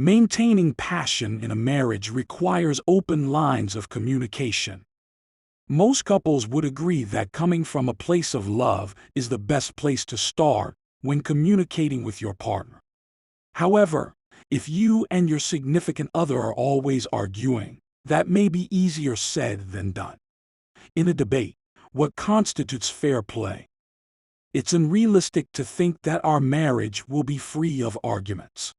Maintaining passion in a marriage requires open lines of communication. Most couples would agree that coming from a place of love is the best place to start when communicating with your partner. However, if you and your significant other are always arguing, that may be easier said than done. In a debate, what constitutes fair play? It's unrealistic to think that our marriage will be free of arguments.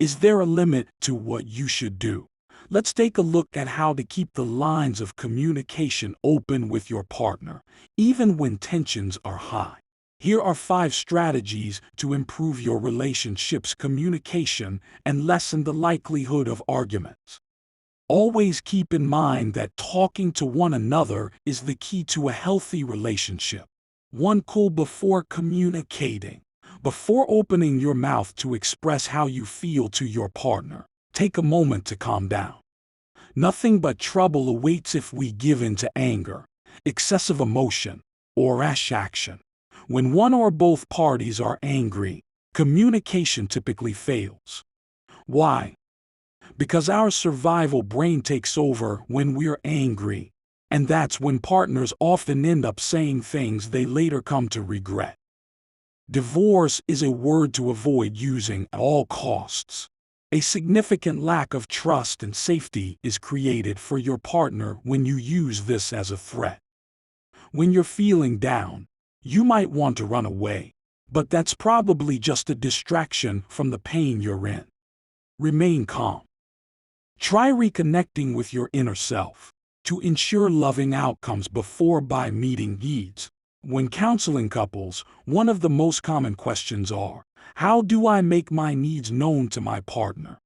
Is there a limit to what you should do? Let's take a look at how to keep the lines of communication open with your partner, even when tensions are high. Here are 5 strategies to improve your relationship's communication and lessen the likelihood of arguments. Always keep in mind that talking to one another is the key to a healthy relationship. 1. Cool before communicating. Before opening your mouth to express how you feel to your partner, take a moment to calm down. Nothing but trouble awaits if we give in to anger, excessive emotion, or rash action. When one or both parties are angry, communication typically fails. Why? Because our survival brain takes over when we're angry, and that's when partners often end up saying things they later come to regret. Divorce is a word to avoid using at all costs. A significant lack of trust and safety is created for your partner when you use this as a threat. When you're feeling down, you might want to run away, but that's probably just a distraction from the pain you're in. Remain calm. Try reconnecting with your inner self to ensure loving outcomes before meeting needs. When counseling couples, one of the most common questions are, how do I make my needs known to my partner?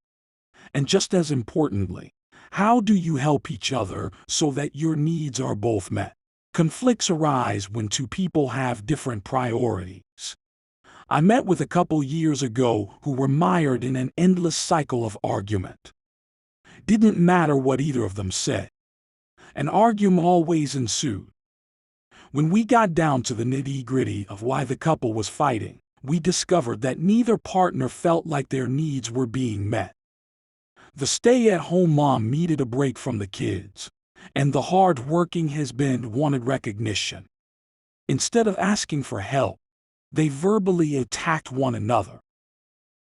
And just as importantly, how do you help each other so that your needs are both met? Conflicts arise when 2 people have different priorities. I met with a couple years ago who were mired in an endless cycle of argument. Didn't matter what either of them said. An argument always ensued. When we got down to the nitty-gritty of why the couple was fighting, we discovered that neither partner felt like their needs were being met. The stay-at-home mom needed a break from the kids, and the hard-working husband wanted recognition. Instead of asking for help, they verbally attacked one another.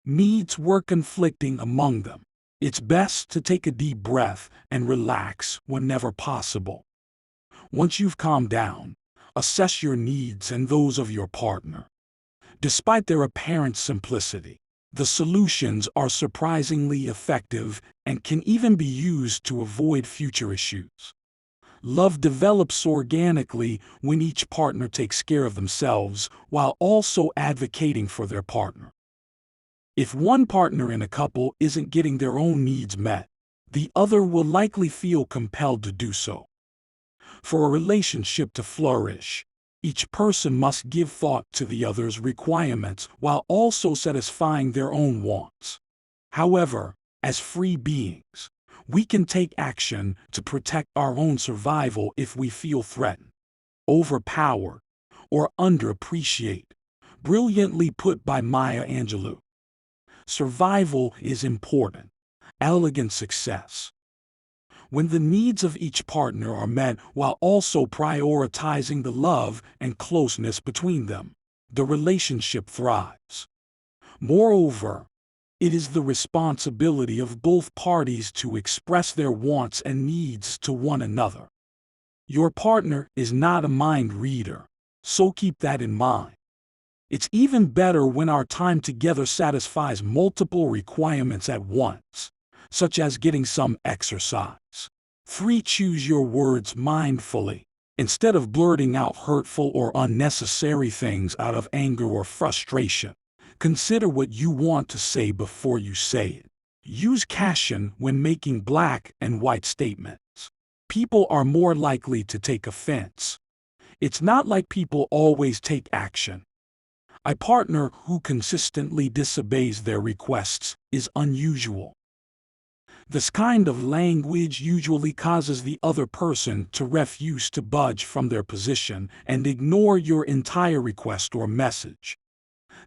Needs were conflicting among them. It's best to take a deep breath and relax whenever possible. Once you've calmed down, assess your needs and those of your partner. Despite their apparent simplicity, the solutions are surprisingly effective and can even be used to avoid future issues. Love develops organically when each partner takes care of themselves while also advocating for their partner. If one partner in a couple isn't getting their own needs met, the other will likely feel compelled to do so. For a relationship to flourish, each person must give thought to the other's requirements while also satisfying their own wants. However, as free beings, we can take action to protect our own survival if we feel threatened, overpowered, or underappreciated. Brilliantly put by Maya Angelou. Survival is important. Elegant success. When the needs of each partner are met while also prioritizing the love and closeness between them, the relationship thrives. Moreover, it is the responsibility of both parties to express their wants and needs to one another. Your partner is not a mind reader, so keep that in mind. It's even better when our time together satisfies multiple requirements at once, such as getting some exercise. 3. Choose your words mindfully. Instead of blurting out hurtful or unnecessary things out of anger or frustration, consider what you want to say before you say it. Use caution when making black and white statements. People are more likely to take offense. It's not like people always take action. A partner who consistently disobeys their requests is unusual. This kind of language usually causes the other person to refuse to budge from their position and ignore your entire request or message.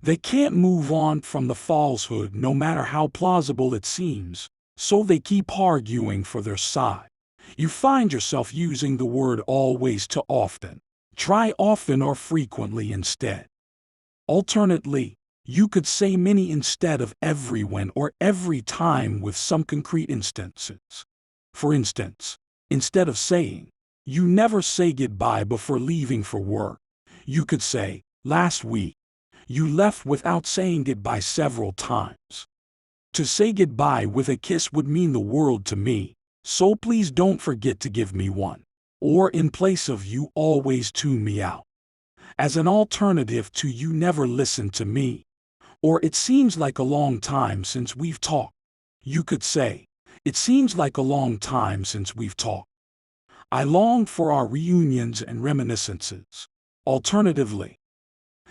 They can't move on from the falsehood no matter how plausible it seems, so they keep arguing for their side. You find yourself using the word always too often. Try often or frequently instead. Alternately, you could say many instead of every when or every time with some concrete instances. For instance, instead of saying, "You never say goodbye before leaving for work," you could say, "Last week, you left without saying goodbye several times. To say goodbye with a kiss would mean the world to me, so please don't forget to give me one." Or in place of "You always tune me out." As an alternative to "You never listen to me," or "It seems like a long time since we've talked," you could say, "It seems like a long time since we've talked. I long for our reunions and reminiscences." Alternatively,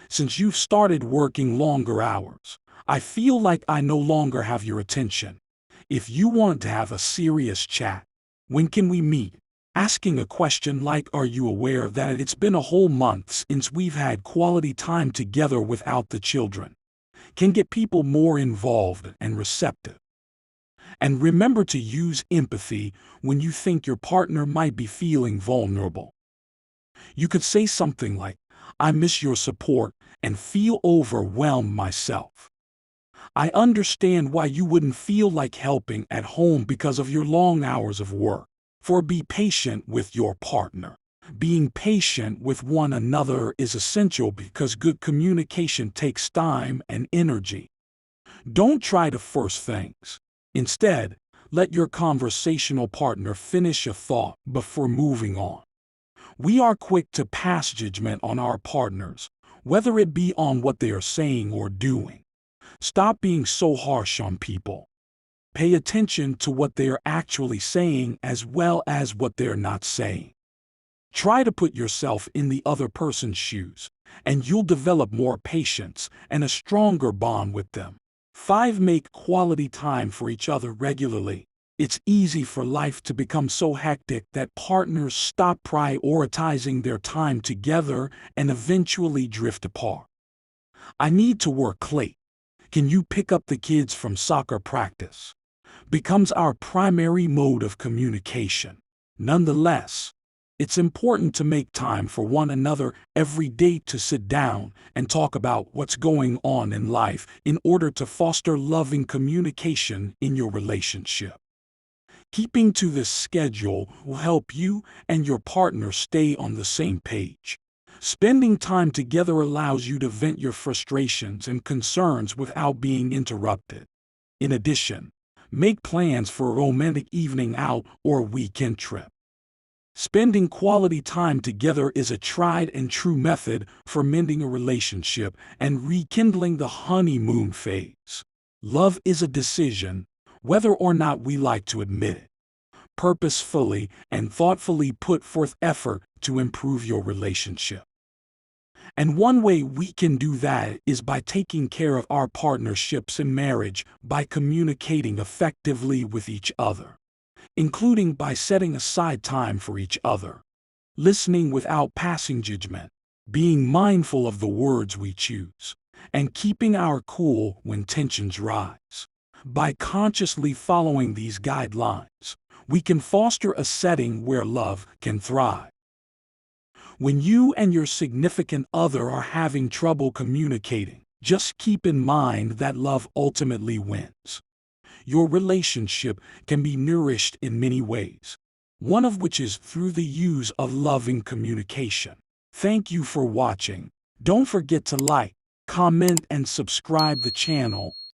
"Since you've started working longer hours, I feel like I no longer have your attention. If you want to have a serious chat, when can we meet?" Asking a question like, "Are you aware that it's been a whole month since we've had quality time together without the children?" can get people more involved and receptive. And remember to use empathy when you think your partner might be feeling vulnerable. You could say something like, "I miss your support and feel overwhelmed myself. I understand why you wouldn't feel like helping at home because of your long hours of work." For be patient with your partner. Being patient with one another is essential because good communication takes time and energy. Don't try to force things. Instead, let your conversational partner finish a thought before moving on. We are quick to pass judgment on our partners, whether it be on what they are saying or doing. Stop being so harsh on people. Pay attention to what they are actually saying as well as what they're not saying. Try to put yourself in the other person's shoes, and you'll develop more patience and a stronger bond with them. 5. Make quality time for each other regularly. It's easy for life to become so hectic that partners stop prioritizing their time together and eventually drift apart. "I need to work late. Can you pick up the kids from soccer practice?" becomes our primary mode of communication. Nonetheless, it's important to make time for one another every day to sit down and talk about what's going on in life in order to foster loving communication in your relationship. Keeping to this schedule will help you and your partner stay on the same page. Spending time together allows you to vent your frustrations and concerns without being interrupted. In addition, make plans for a romantic evening out or weekend trip. Spending quality time together is a tried and true method for mending a relationship and rekindling the honeymoon phase. Love is a decision, whether or not we like to admit it. Purposefully and thoughtfully put forth effort to improve your relationship. And one way we can do that is by taking care of our partnerships in marriage by communicating effectively with each other, including by setting aside time for each other, listening without passing judgment, being mindful of the words we choose, and keeping our cool when tensions rise. By consciously following these guidelines, we can foster a setting where love can thrive. When you and your significant other are having trouble communicating, just keep in mind that love ultimately wins. Your relationship can be nourished in many ways, one of which is through the use of loving communication. Thank you for watching. Don't forget to like, comment, and subscribe the channel.